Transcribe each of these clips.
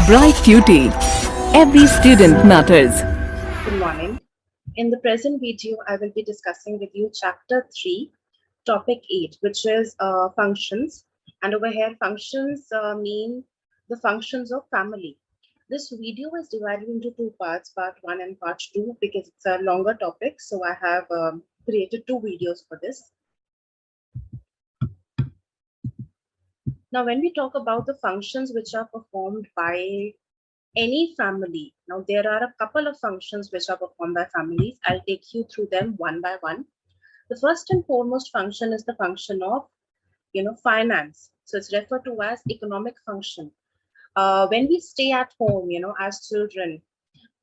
Bright Cutie. Every student matters. Good morning. In the present video, I will be discussing with you chapter 3, topic 8, which is functions. And over here, functions mean the functions of family. This video is divided into two parts, part 1 and part 2, because it's a longer topic. So I have created two videos for this. Now, when we talk about the functions which are performed by any family. Now, there are a couple of functions which are performed by families. I'll take you through them one by one. The first and foremost function is the function of, finance. So it's referred to as economic function. When we stay at home, as children,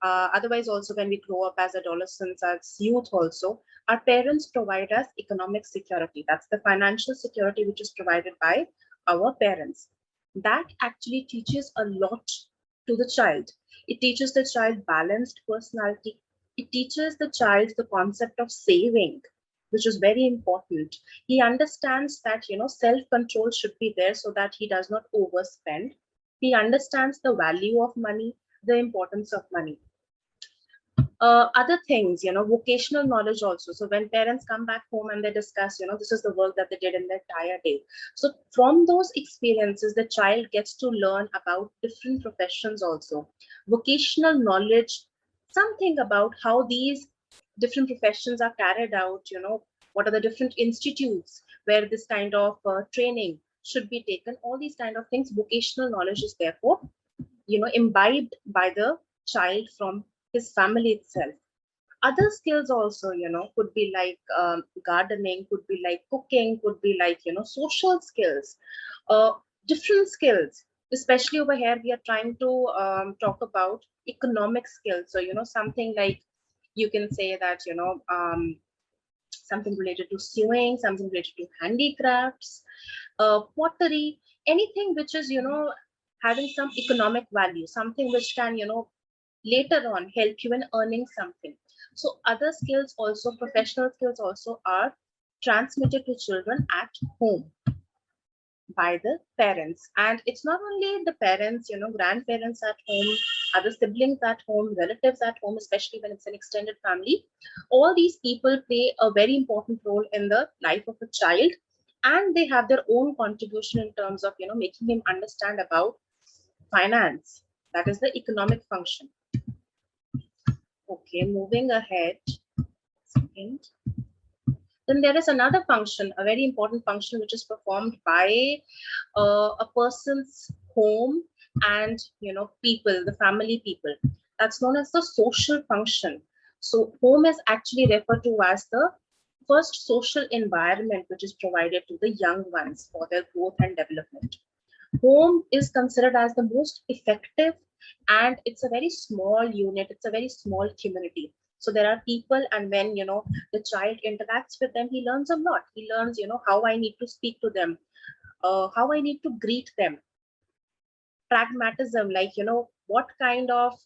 otherwise also when we grow up as adolescents, as youth also, our parents provide us economic security. That's the financial security which is provided by our parents. That actually teaches a lot to the child. It teaches the child balanced personality. It teaches the child the concept of saving, which is very important. He understands that self-control should be there so that he does not overspend. He understands the value of money, the importance of money. Other things, vocational knowledge also. So when parents come back home and they discuss, this is the work that they did in their entire day. So from those experiences, the child gets to learn about different professions also. Vocational knowledge, something about how these different professions are carried out, what are the different institutes where this kind of training should be taken, all these kind of things. Vocational knowledge is therefore, imbibed by the child from his family itself. Other skills also, could be like gardening, could be like cooking, could be like, social skills, uh, different skills. Especially over here, we are trying to talk about economic skills. So, something like you can say that, something related to sewing, something related to handicrafts, pottery, anything which is, having some economic value, something which can, later on help you in earning something. So other skills also, professional skills also are transmitted to children at home by the parents. And it's not only the parents, grandparents at home, other siblings at home, relatives at home, especially when it's an extended family. All these people play a very important role in the life of a child, and they have their own contribution in terms of, making him understand about finance. That is the economic function. Okay, moving ahead. Second. Then there is another function, a very important function, which is performed by a person's home and people, the family people. That's known as the social function. So home is actually referred to as the first social environment which is provided to the young ones for their growth and development. Home is considered as the most effective, and it's a very small unit, it's a very small community. So there are people, and when the child interacts with them, he learns a lot. He learns how I need to speak to them, how I need to greet them, pragmatism, like what kind of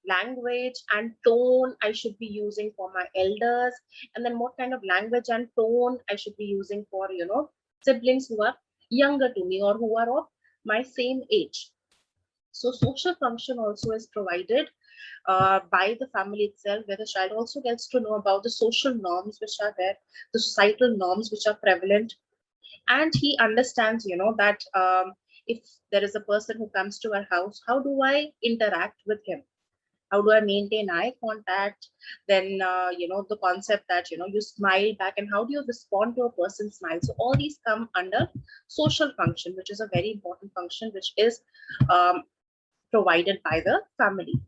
language and tone I should be using for my elders, and then what kind of language and tone I should be using for siblings who are younger to me or who are of my same age. So social function also is provided by the family itself, where the child also gets to know about the social norms which are there, the societal norms which are prevalent, and he understands that if there is a person who comes to our house, how do I interact with him, how do I maintain eye contact, then the concept that you smile back, and how do you respond to a person's smile. So all these come under social function, which is a very important function, which is um, provided by the family.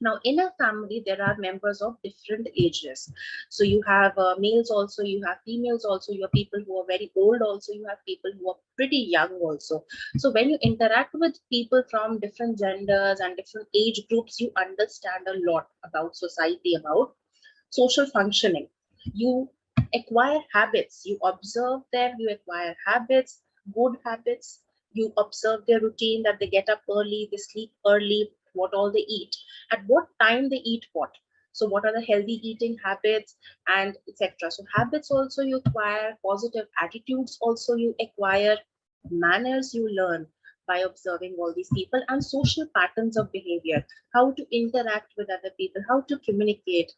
Now, in a family, there are members of different ages. So you have males also, you have females also, you have people who are very old also, you have people who are pretty young also. So when you interact with people from different genders and different age groups, you understand a lot about society, about social functioning. You acquire habits, you observe them, you acquire habits, good habits. You observe their routine, that they get up early, they sleep early, what all they eat, at what time they eat what. So what are the healthy eating habits, and etc. So habits also you acquire, positive attitudes also you acquire, manners you learn, by observing all these people and social patterns of behavior, how to interact with other people, how to communicate,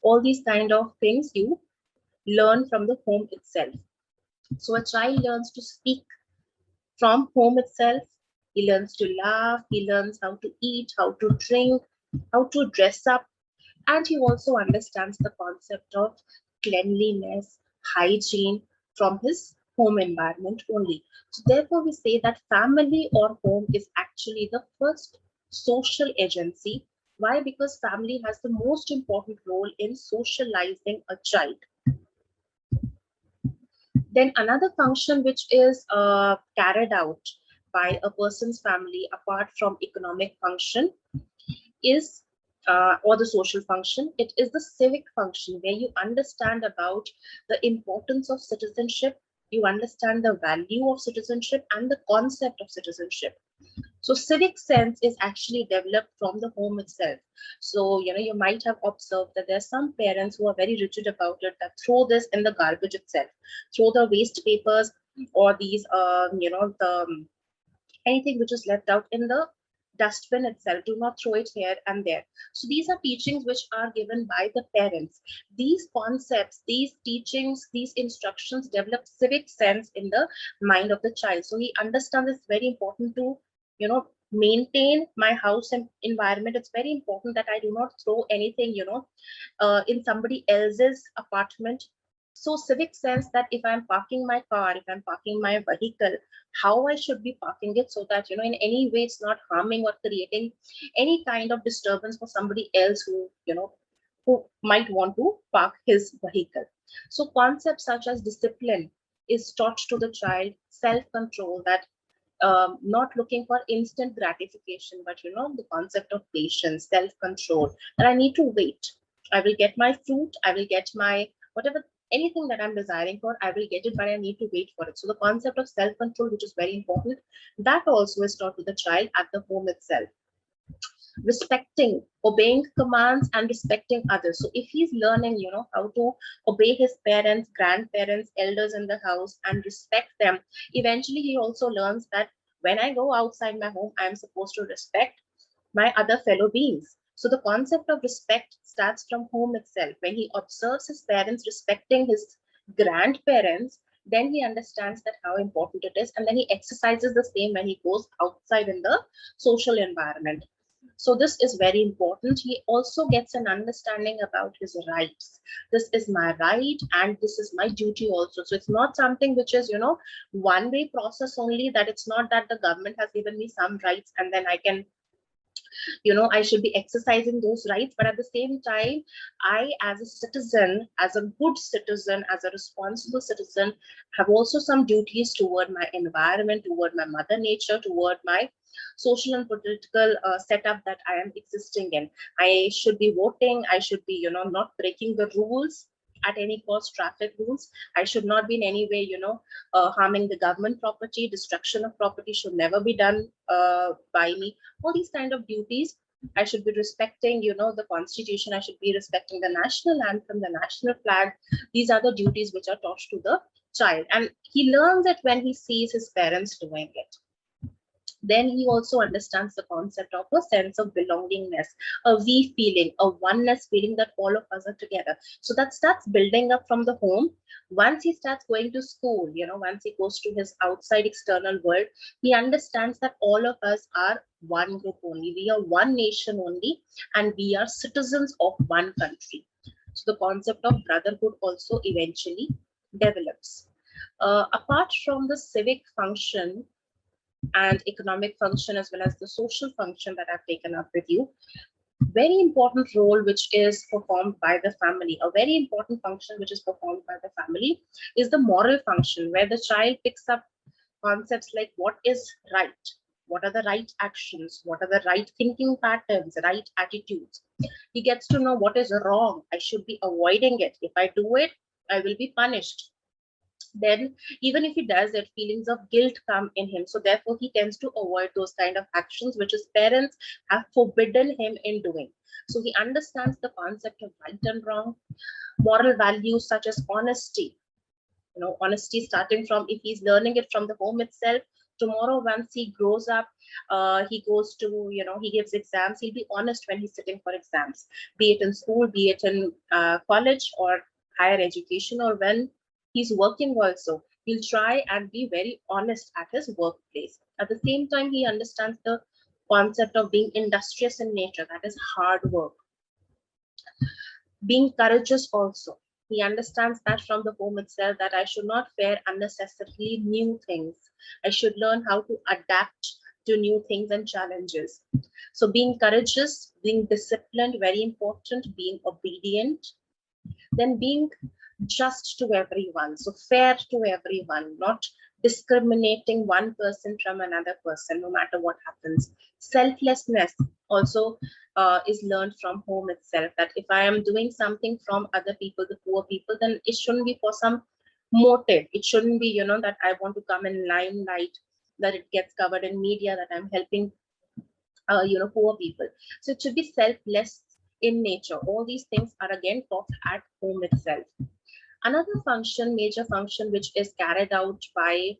all these kind of things you learn from the home itself. So a child learns to speak from home itself. He learns to laugh, he learns how to eat, how to drink, how to dress up, and he also understands the concept of cleanliness, hygiene from his home environment only. So therefore, we say that family or home is actually the first social agency. Why? Because family has the most important role in socializing a child. Then another function which is carried out by a person's family apart from economic function is or the social function, it is the civic function where you understand about the importance of citizenship, you understand the value of citizenship and the concept of citizenship. So civic sense is actually developed from the home itself. So, you might have observed that there are some parents who are very rigid about it, that throw this in the garbage itself, throw the waste papers or these, the anything which is left out in the dustbin itself. Do not throw it here and there. So these are teachings which are given by the parents. These concepts, these teachings, these instructions develop civic sense in the mind of the child. So he understands it's very important to, maintain my house and environment. It's very important that I do not throw anything, in somebody else's apartment. So civic sense that if I'm parking my car, if I'm parking my vehicle, how I should be parking it so that, in any way it's not harming or creating any kind of disturbance for somebody else who might want to park his vehicle. So concepts such as discipline is taught to the child, self-control, that not looking for instant gratification, but the concept of patience, self-control, that I need to wait. I will get my fruit, I will get my whatever, anything that I'm desiring for, I will get it, but I need to wait for it. So the concept of self-control, which is very important, that also is taught to the child at the home itself. Respecting, obeying commands and respecting others. So if he's learning, how to obey his parents, grandparents, elders in the house and respect them, eventually he also learns that when I go outside my home, I am supposed to respect my other fellow beings. So the concept of respect starts from home itself. When he observes his parents respecting his grandparents, then he understands that how important it is, and then he exercises the same when he goes outside in the social environment. So this is very important. He also gets an understanding about his rights. This is my right and this is my duty also. So it's not something which is, one way process only, that it's not that the government has given me some rights and then I can, I should be exercising those rights. But at the same time, I, as a citizen, as a good citizen, as a responsible citizen, have also some duties toward my environment, toward my mother nature, toward my social and political setup that I am existing in. I should be voting. I should be, not breaking the rules at any cost, traffic rules. I should not be in any way, harming the government property. Destruction of property should never be done by me. All these kind of duties. I should be respecting, the constitution. I should be respecting the national anthem, the national flag. These are the duties which are taught to the child. And he learns it when he sees his parents doing it. Then he also understands the concept of a sense of belongingness, a we feeling, a oneness feeling that all of us are together. So that starts building up from the home. Once he starts going to school, once he goes to his outside external world, he understands that all of us are one group only. We are one nation only, and we are citizens of one country. So the concept of brotherhood also eventually develops. Apart from the civic function and economic function, as well as the social function that I've taken up with you, very important role which is performed by the family, a very important function which is performed by the family is the moral function, where the child picks up concepts like what is right, what are the right actions, what are the right thinking patterns, right attitudes. He gets to know what is wrong, I should be avoiding it. If I do it, I will be punished. Then even if he does it, feelings of guilt come in him. So therefore he tends to avoid those kind of actions which his parents have forbidden him in doing. So he understands the concept of right and wrong, moral values such as honesty. Honesty starting from, if he's learning it from the home itself, Tomorrow, once he grows up, he goes to, he gives exams. He'll be honest when he's sitting for exams, be it in school, be it in college or higher education, or when he's working also. He'll try and be very honest at his workplace. At the same time, he understands the concept of being industrious in nature, that is hard work. Being courageous also. He understands that from the home itself, that I should not fear unnecessarily new things. I should learn how to adapt to new things and challenges. So being courageous, being disciplined, very important, being obedient, then being just to everyone, so fair to everyone, not discriminating one person from another person, no matter what happens. Selflessness also is learned from home itself, that if I am doing something from other people, the poor people, then it shouldn't be for some motive. It shouldn't be, that I want to come in limelight, that it gets covered in media, that I'm helping poor people. So it should be selfless in nature. All these things are again taught at home itself. Another function, major function, which is carried out by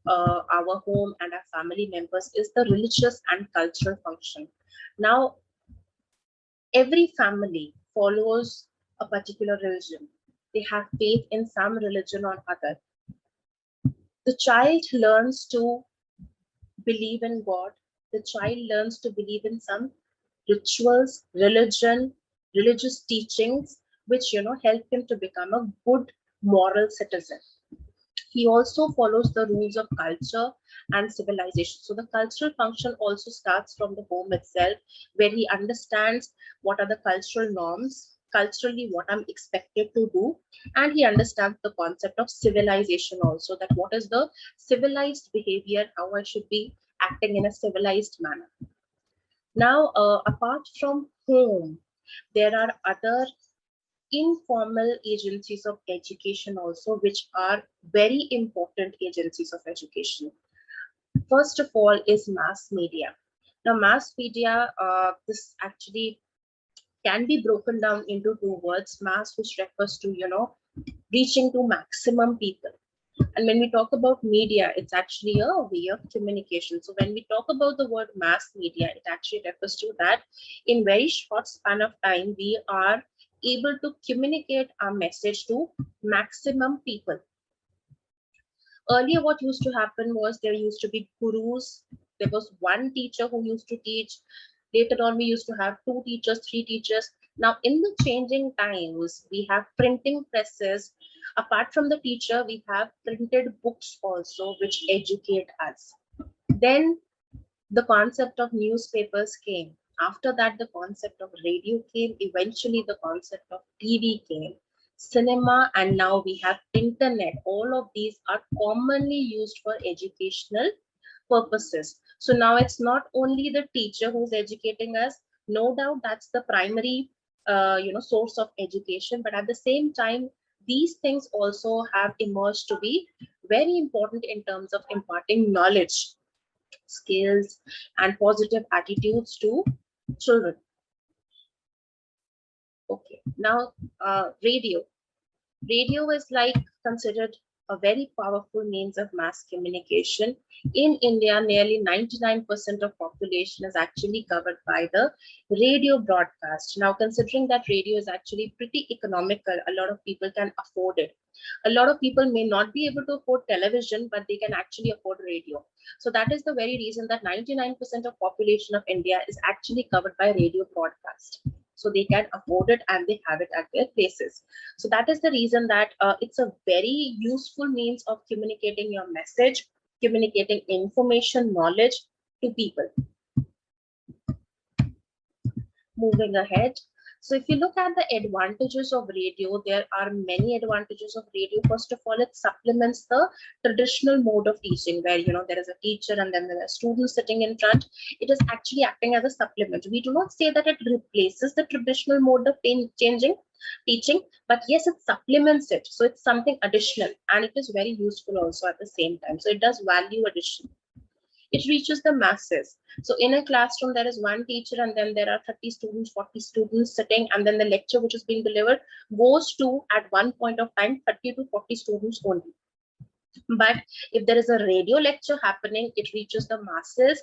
our home and our family members is the religious and cultural function. Now, every family follows a particular religion. They have faith in some religion or other. The child learns to believe in God. The child learns to believe in some rituals, religion, religious teachings, which help him to become a good moral citizen. He also follows the rules of culture and civilization. So the cultural function also starts from the home itself, where he understands what are the cultural norms, culturally what I'm expected to do, and he understands the concept of civilization also, that what is the civilized behavior, how I should be acting in a civilized manner. Now, apart from home, there are other informal agencies of education also, which are very important agencies of education. First of all is mass media. Now, mass media, this actually can be broken down into two words: mass, which refers to, reaching to maximum people. And when we talk about media, it's actually a way of communication. So when we talk about the word mass media, it actually refers to that in very short span of time, we are able to communicate our message to maximum people. Earlier, what used to happen was there used to be gurus. There was one teacher who used to teach. Later on, we used to have two teachers, three teachers. Now, in the changing times, we have printing presses. Apart from the teacher, we have printed books also, which educate us. Then the concept of newspapers came. After that, the concept of radio came. Eventually, the concept of TV came, cinema, and now we have internet. All of these are commonly used for educational purposes. So now it's not only the teacher who's educating us. No doubt that's the primary, source of education. But at the same time, these things also have emerged to be very important in terms of imparting knowledge, skills, and positive attitudes to children. Okay, now radio. Radio is like considered a very powerful means of mass communication. In India, nearly 99% of population is actually covered by the radio broadcast. Now, considering that radio is actually pretty economical, a lot of people can afford it. A lot of people may not be able to afford television, but they can actually afford radio. So that is the very reason that 99% of population of India is actually covered by radio broadcast. So they can afford it and they have it at their places. So that is the reason that it's a very useful means of communicating your message, communicating information, knowledge to people. Moving ahead. So if you look at the advantages of radio, there are many advantages of radio. First of all, it supplements the traditional mode of teaching, where there is a teacher and then there are students sitting in front. It is actually acting as a supplement. We do not say that it replaces the traditional mode of teaching, but yes, it supplements it. So it's something additional, and it is very useful also at the same time. So it does value addition. It reaches the masses. So in a classroom, there is one teacher and then there are 30 students, 40 students sitting, and then the lecture which is being delivered goes to, at one point of time, 30 to 40 students only. But if there is a radio lecture happening, it reaches the masses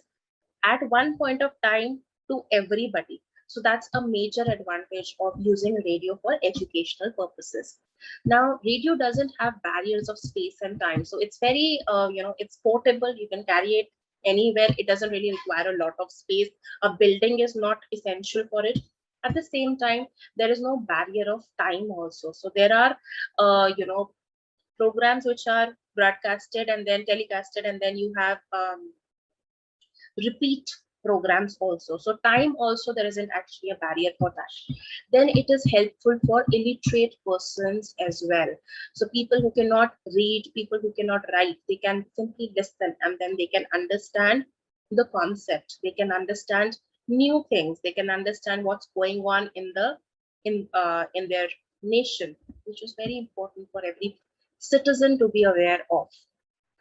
at one point of time to everybody. So that's a major advantage of using radio for educational purposes. Now, radio doesn't have barriers of space and time. So it's very, it's portable. You can carry it anywhere. It doesn't really require a lot of space. A building is not essential for it. At the same time, there is no barrier of time also. So there are, programs which are broadcasted and then telecasted, and then you have repeat programs also. So time also, there isn't actually a barrier for that. Then it is helpful for illiterate persons as well. So people who cannot read, people who cannot write, they can simply listen, and then they can understand the concept, they can understand new things, they can understand what's going on in their nation, which is very important for every citizen to be aware of.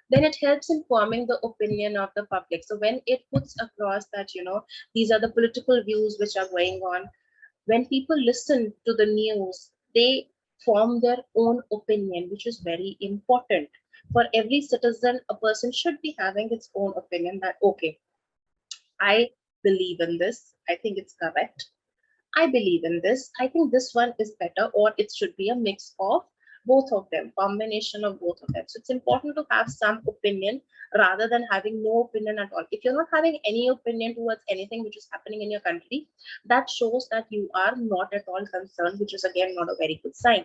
Then it helps in forming the opinion of the public. So when it puts across that, these are the political views which are going on, when people listen to the news, they form their own opinion, which is very important. For every citizen, a person should be having its own opinion that, okay, I believe in this, I think it's correct. I believe in this. I think this one is better, or it should be a mix of both of them, combination of both of them. So it's important to have some opinion rather than having no opinion at all. If you're not having any opinion towards anything which is happening in your country, that shows that you are not at all concerned, which is again not a very good sign.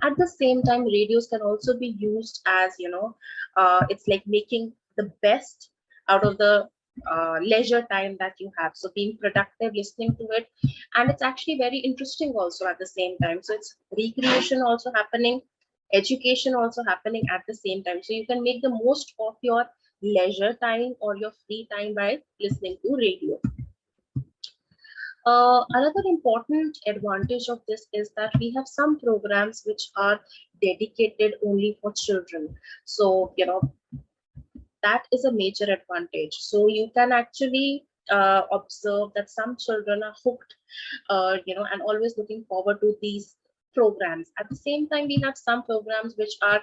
At the same time, radios can also be used as, it's like making the best out of the leisure time that you have. So being productive, listening to it, and it's actually very interesting also at the same time. So it's recreation also happening, education also happening at the same time. So you can make the most of your leisure time or your free time by listening to radio. Another important advantage of this is that we have some programs which are dedicated only for children. So, that is a major advantage. So you can actually observe that some children are hooked, and always looking forward to these programs. At the same time, we have some programs which are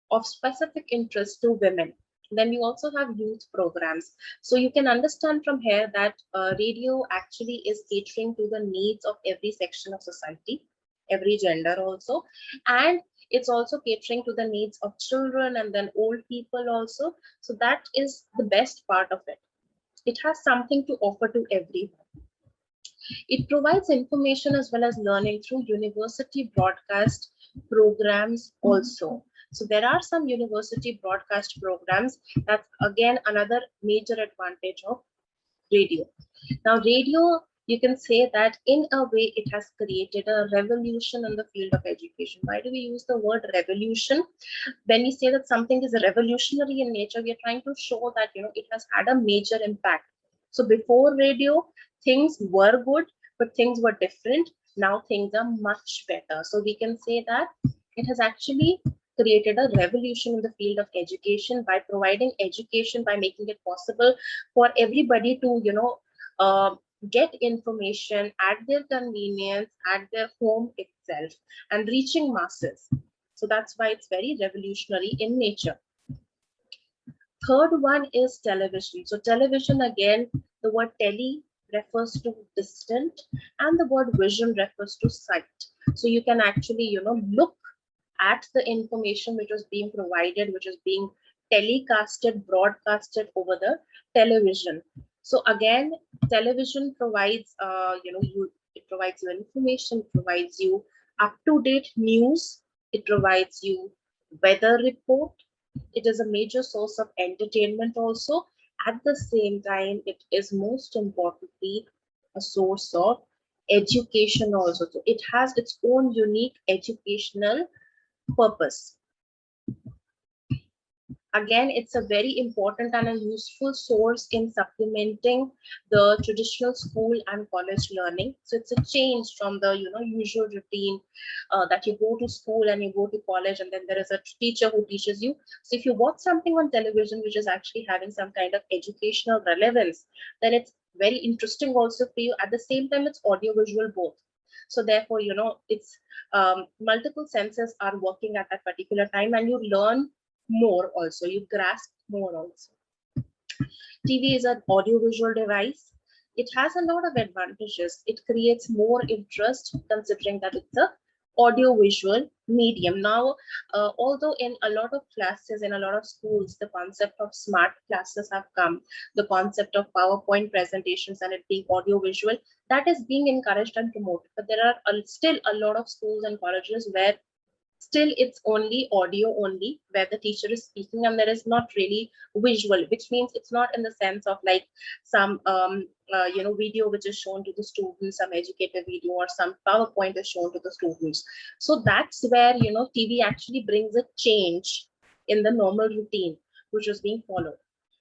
of specific interest to women. Then we also have youth programs. So you can understand from here that radio actually is catering to the needs of every section of society, every gender also, and it's also catering to the needs of children and then old people also. So that is the best part of it. It has something to offer to everyone. It provides information as well as learning through university broadcast programs also. So there are some university broadcast programs. That's again another major advantage of radio. Now, radio, you can say that in a way it has created a revolution in the field of education. Why do we use the word revolution? When we say that something is revolutionary in nature, we are trying to show that it has had a major impact. So before radio, things were good, but things were different. Now things are much better. So we can say that it has actually created a revolution in the field of education by providing education, by making it possible for everybody to, get information at their convenience, at their home itself, and reaching masses. So that's why it's very revolutionary in nature. Third one is television. So television, again, the word tele refers to distant, and the word vision refers to sight. So you can actually, look at the information which is being provided, which is being telecasted, broadcasted over the television. So again, television provides, it provides you information, it provides you up-to-date news, it provides you weather report. It is a major source of entertainment also. At the same time, it is most importantly a source of education also. So it has its own unique educational purpose. Again, it's a very important and a useful source in supplementing the traditional school and college learning. So it's a change from the usual routine that you go to school and you go to college and then there is a teacher who teaches you. So if you watch something on television which is actually having some kind of educational relevance, then it's very interesting also for you. At the same time, it's audio visual both. So therefore, it's multiple senses are working at that particular time, and you learn more also, you grasp more also. TV is an audiovisual device. It has a lot of advantages. It creates more interest considering that it's a audiovisual medium. Now, although in a lot of classes, in a lot of schools, the concept of smart classes have come, the concept of PowerPoint presentations and it being audiovisual, that is being encouraged and promoted. But there are still a lot of schools and colleges where still it's only audio only, where the teacher is speaking and there is not really visual, which means it's not in the sense of like some video which is shown to the students, some educative video or some PowerPoint is shown to the students. So that's where TV actually brings a change in the normal routine which was being followed.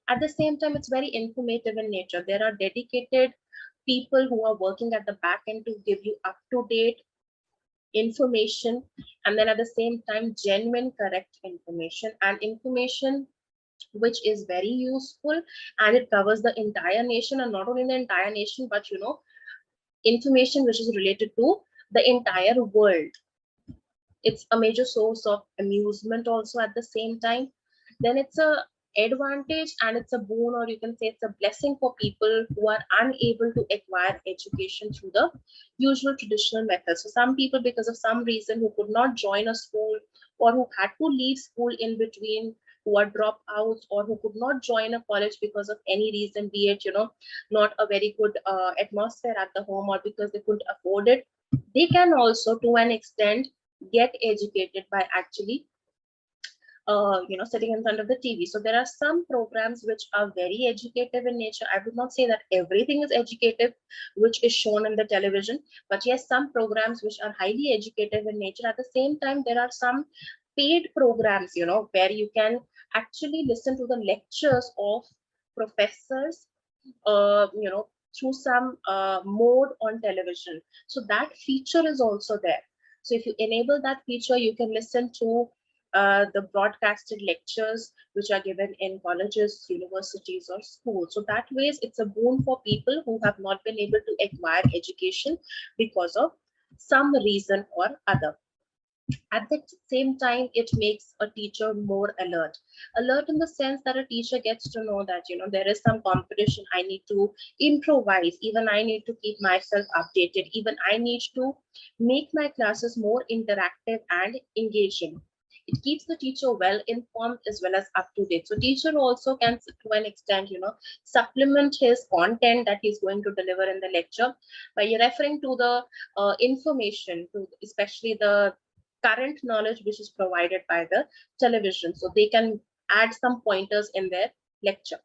At the same time, it's very informative in nature. There are dedicated people who are working at the back end to give you up to date information, and then at the same time genuine correct information, and information which is very useful, and it covers the entire nation, and not only the entire nation but information which is related to the entire world. It's a major source of amusement also at the same time. Then it's a advantage and it's a boon, or you can say it's a blessing for people who are unable to acquire education through the usual traditional methods. So some people, because of some reason, who could not join a school or who had to leave school in between, who are dropouts or who could not join a college because of any reason, be it not a very good atmosphere at the home or because they couldn't afford it, they can also to an extent get educated by actually sitting in front of the TV. So there are some programs which are very educative in nature. I would not say that everything is educative, which is shown in the television, but yes, some programs which are highly educative in nature. At the same time, there are some paid programs, where you can actually listen to the lectures of professors, through some mode on television. So that feature is also there. So if you enable that feature, you can listen to the broadcasted lectures which are given in colleges, universities, or schools. So that ways, it's a boon for people who have not been able to acquire education because of some reason or other. At the same time, it makes a teacher more alert. Alert in the sense that a teacher gets to know that there is some competition, I need to improvise, even I need to keep myself updated, even I need to make my classes more interactive and engaging. It keeps the teacher well informed as well as up to date. So teacher also can, to an extent, supplement his content that he's going to deliver in the lecture by referring to the information, to especially the current knowledge which is provided by the television. So they can add some pointers in their lecture.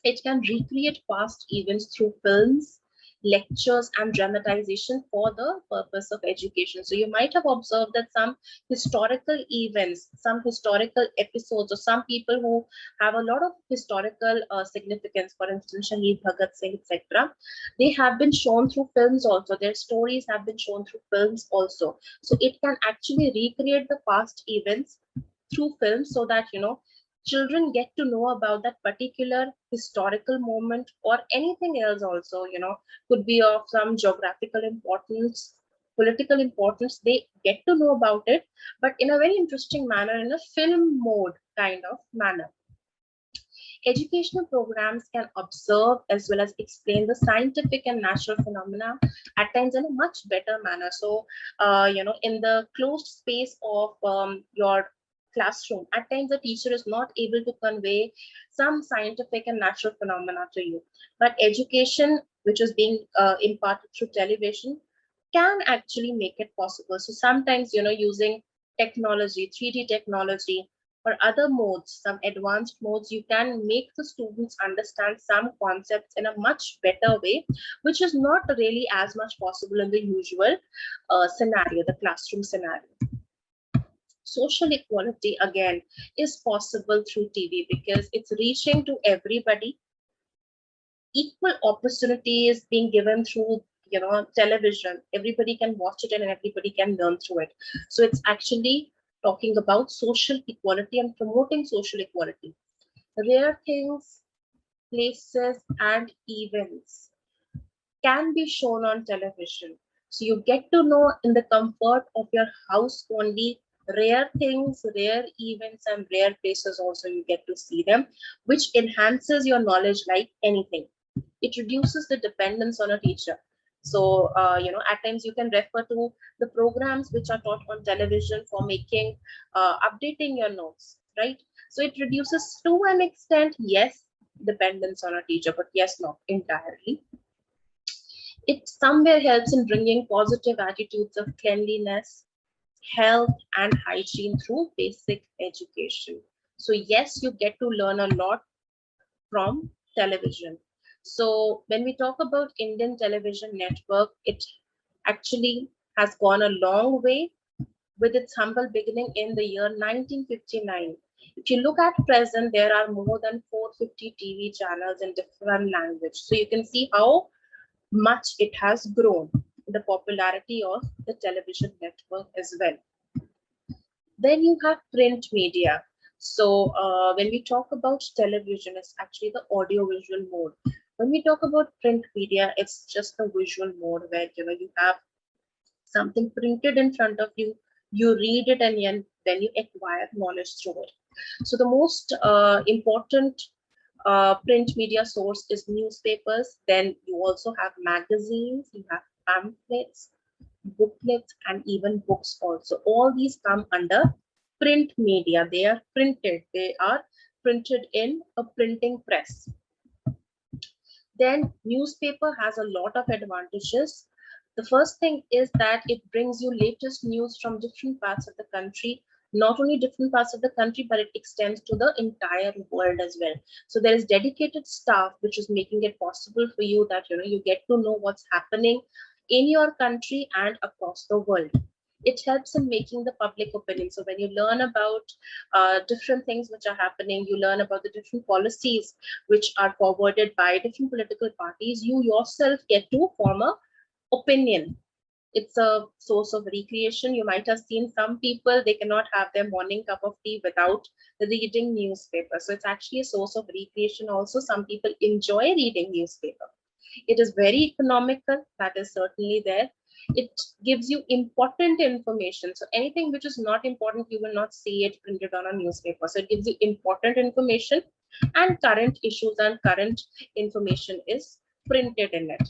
It can recreate past events through films, lectures, and dramatization for the purpose of education. So you might have observed that some historical events, some historical episodes, or some people who have a lot of historical significance, for instance, Shahid Bhagat Singh, etc., they have been shown through films also. Their stories have been shown through films also. So it can actually recreate the past events through films so that children get to know about that particular historical moment, or anything else also, could be of some geographical importance, political importance. They get to know about it, but in a very interesting manner, in a film mode kind of manner. Educational programs can observe as well as explain the scientific and natural phenomena at times in a much better manner. So, in the closed space of your classroom, at times the teacher is not able to convey some scientific and natural phenomena to you. But education, which is being imparted through television, can actually make it possible. So sometimes, using technology, 3D technology, or other modes, some advanced modes, you can make the students understand some concepts in a much better way, which is not really as much possible in the usual scenario, the classroom scenario. Social equality again is possible through TV because it's reaching to everybody. Equal opportunity is being given through television. Everybody can watch it and everybody can learn through it. So it's actually talking about social equality and promoting social equality. Rare things, places, and events can be shown on television. So you get to know in the comfort of your house only Rare things, rare events, and rare places also you get to see them, which enhances your knowledge like anything. It reduces the dependence on a teacher. So, at times you can refer to the programs which are taught on television for making, updating your notes, right? So it reduces to an extent, yes, dependence on a teacher, but yes, not entirely. It somewhere helps in bringing positive attitudes of cleanliness, health, and hygiene through basic education. So, yes, you get to learn a lot from television. So, when we talk about Indian television network, it actually has gone a long way with its humble beginning in the year 1959. If you look at present, there are more than 450 TV channels in different language. So you can see how much it has grown, the popularity of the television network as well. Then you have print media. So when we talk about television, it's actually the audio visual mode. When we talk about print media, it's just the visual mode where you have something printed in front of you, you read it, and then you acquire knowledge through it. So the most important print media source is newspapers. Then you also have magazines, you have pamphlets, booklets, and even books also. All these come under print media. They are printed. They are printed in a printing press. Then newspaper has a lot of advantages. The first thing is that it brings you latest news from different parts of the country, not only different parts of the country, but it extends to the entire world as well. So there is dedicated staff which is making it possible for you that you get to know what's happening in your country and across the world. It helps in making the public opinion. So when you learn about different things which are happening, you learn about the different policies which are forwarded by different political parties, you yourself get to form a opinion. It's a source of recreation. You might have seen some people, they cannot have their morning cup of tea without reading newspaper. So it's actually a source of recreation also. Some people enjoy reading newspaper. It is very economical, that is certainly there. It gives you important information. So anything which is not important, you will not see it printed on a newspaper. So it gives you important information, and current issues and current information is printed in it.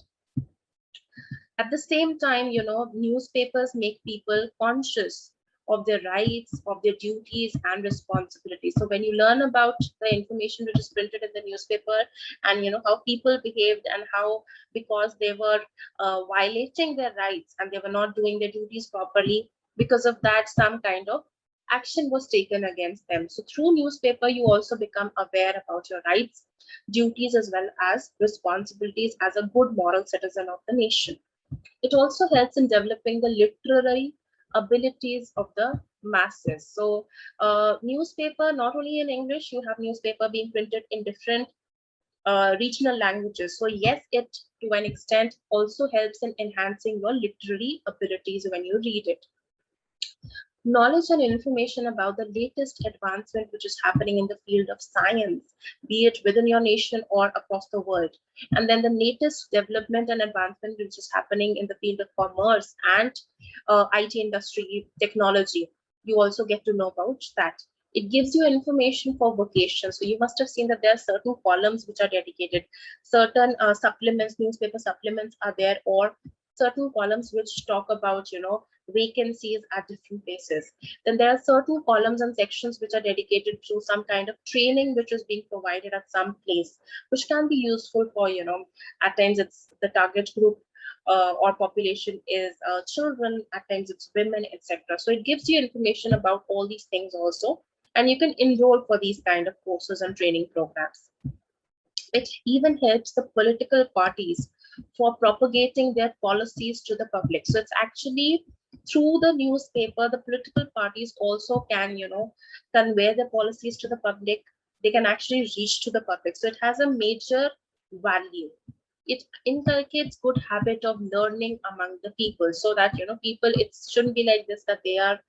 At the same time, newspapers make people conscious of their rights, of their duties and responsibilities. So when you learn about the information which is printed in the newspaper, and how people behaved, and how, because they were violating their rights and they were not doing their duties properly, because of that some kind of action was taken against them. So through newspaper, you also become aware about your rights, duties, as well as responsibilities as a good moral citizen of the nation. It also helps in developing the literary abilities of the masses. So newspaper, not only in English, you have newspaper being printed in different regional languages. So yes, it to an extent also helps in enhancing your literary abilities when you read it. Knowledge and information about the latest advancement which is happening in the field of science, be it within your nation or across the world. And then the latest development and advancement which is happening in the field of commerce and IT industry, technology. You also get to know about that. It gives you information for vocation. So you must have seen that there are certain columns which are dedicated, certain supplements, newspaper supplements are there, or certain columns which talk about, vacancies at different places. Then there are certain columns and sections which are dedicated to some kind of training which is being provided at some place, which can be useful for, at times it's the target group or population is children, at times it's women, etc. So it gives you information about all these things also, and you can enroll for these kind of courses and training programs. It even helps the political parties for propagating their policies to the public. So it's actually through the newspaper, the political parties also can, convey their policies to the public. They can actually reach to the public. So it has a major value. It inculcates good habit of learning among the people, so that, people, it shouldn't be like this, that they are,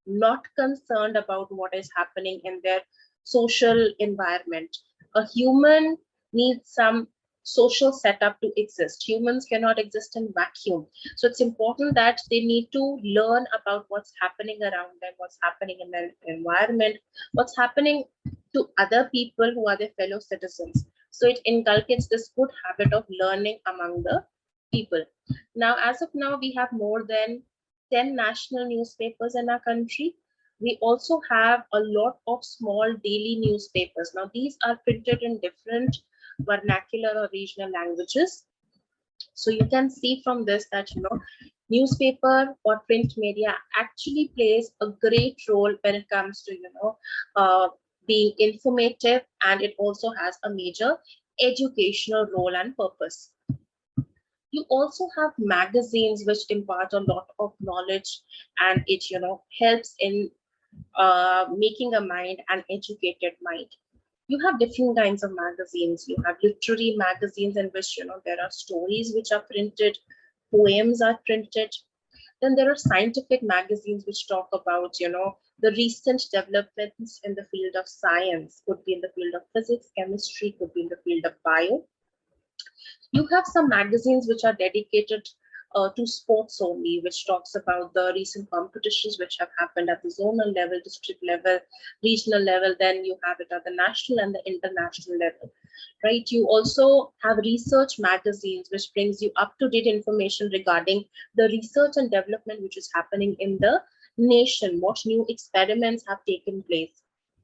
not concerned about what is happening in their social environment. A human needs some social setup to exist. Humans cannot exist in vacuum. So it's important that they need to learn about what's happening around them, what's happening in their environment, what's happening to other people who are their fellow citizens. So it inculcates this good habit of learning among the people. Now, as of now, we have more than 10 national newspapers in our country. We also have a lot of small daily newspapers. Now, these are printed in different vernacular or regional languages. So you can see from this that, newspaper or print media actually plays a great role when it comes to, being informative, and it also has a major educational role and purpose. You also have magazines which impart a lot of knowledge, and it, helps in making a mind an educated mind. You have different kinds of magazines. You have literary magazines in which, there are stories which are printed, poems are printed. Then there are scientific magazines which talk about, the recent developments in the field of science. Could be in the field of physics, chemistry, could be in the field of bio. You have some magazines which are dedicated to sports only, which talks about the recent competitions which have happened at the zonal level, district level, regional level. Then you have it at the national and the international level, right? You also have research magazines, which brings you up-to-date information regarding the research and development which is happening in the nation, what new experiments have taken place,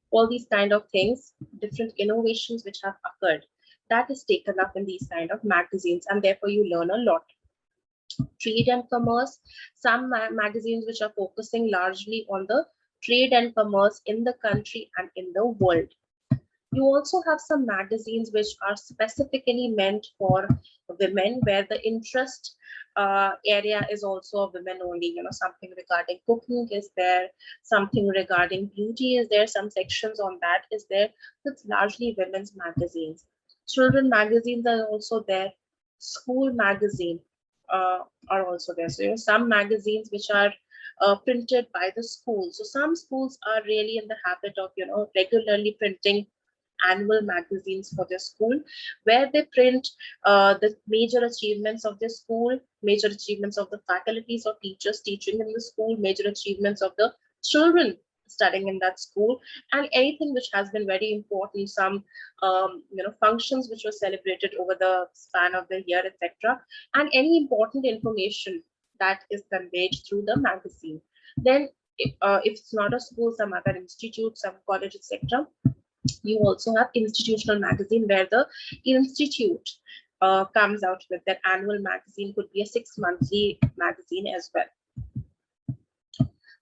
all these kind of things, different innovations which have occurred. That is taken up in these kind of magazines, and therefore you learn a lot. Trade and commerce, some magazines which are focusing largely on the trade and commerce in the country and in the world. You also have some magazines which are specifically meant for women, where the interest area is also women only. Something regarding cooking is there, something regarding beauty is there, some sections on that is there. It's largely women's magazines. Children magazines are also there. School magazine are also there. So, some magazines which are printed by the schools. So some schools are really in the habit of, regularly printing annual magazines for their school, where they print the major achievements of their school, major achievements of the faculties or teachers teaching in the school, major achievements of the children studying in that school, and anything which has been very important, some functions which were celebrated over the span of the year, etc., and any important information that is conveyed through the magazine. Then if it's not a school, some other institute, some college, etc., you also have institutional magazine, where the institute comes out with their annual magazine, could be a 6-monthly magazine as well.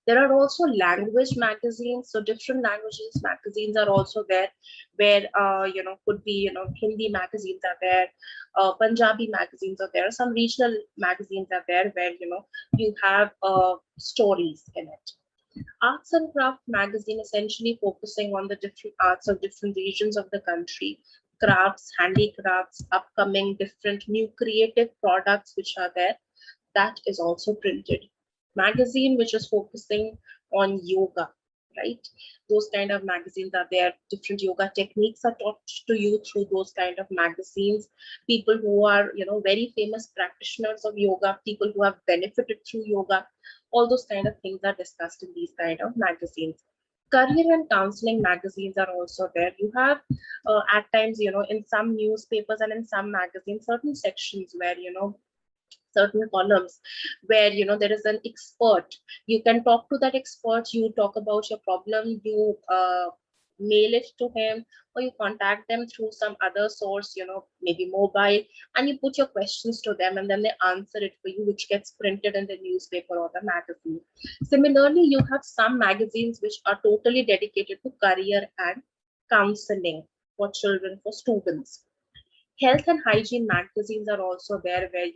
There are also language magazines, so different languages magazines are also there, where could be Hindi magazines are there, Punjabi magazines are there, some regional magazines are there, where you have stories in it. Arts and Craft magazine essentially focusing on the different arts of different regions of the country, crafts, handicrafts, upcoming different new creative products which are there. That is also printed. Magazine which is focusing on yoga, right? Those kind of magazines are there. Different yoga techniques are taught to you through those kind of magazines. People who are, very famous practitioners of yoga, people who have benefited through yoga, all those kind of things are discussed in these kind of magazines. Career and counseling magazines are also there. You have at times, in some newspapers and in some magazines, certain sections where, certain columns where there is an expert. You can talk to that expert, you talk about your problem, you mail it to him, or you contact them through some other source, maybe mobile, and you put your questions to them, and then they answer it for you, which gets printed in the newspaper or the magazine. Similarly, you have some magazines which are totally dedicated to career and counseling for children, for students. Health and hygiene magazines are also there, where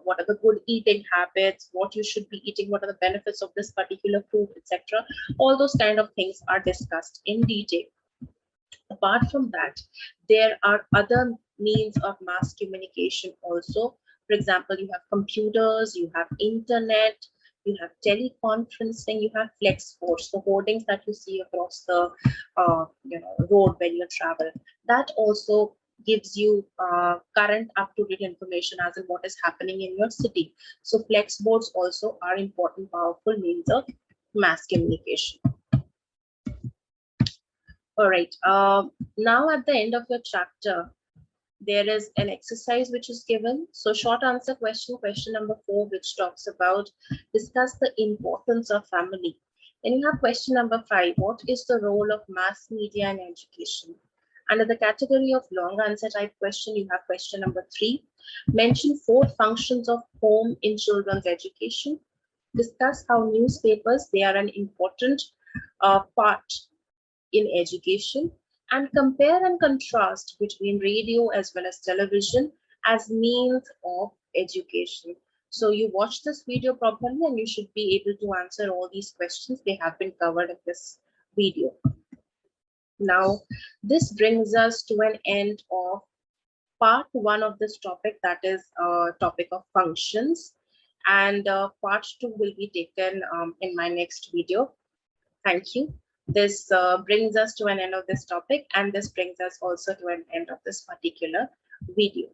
what are the good eating habits, what you should be eating, what are the benefits of this particular food, etc. All those kind of things are discussed in detail. Apart from that, there are other means of mass communication also. For example, you have computers, you have internet, you have teleconferencing, you have flex force, the hoardings that you see across the road when you travel. That also gives you current up-to-date information as in what is happening in your city. So flex boards also are important, powerful means of mass communication. All right. Now at the end of your chapter, there is an exercise which is given. So short answer question, question number 4, which talks about discuss the importance of family. Then you have question number 5, what is the role of mass media in education? Under the category of long answer type question, you have question number 3, mention 4 functions of home in children's education. Discuss how newspapers, they are an important part in education, and compare and contrast between radio as well as television as means of education. So you watch this video properly and you should be able to answer all these questions. They have been covered in this video. Now, this brings us to an end of part 1 of this topic, that is topic of functions, and part 2 will be taken in my next video. Thank you. This brings us to an end of this topic, and this brings us also to an end of this particular video.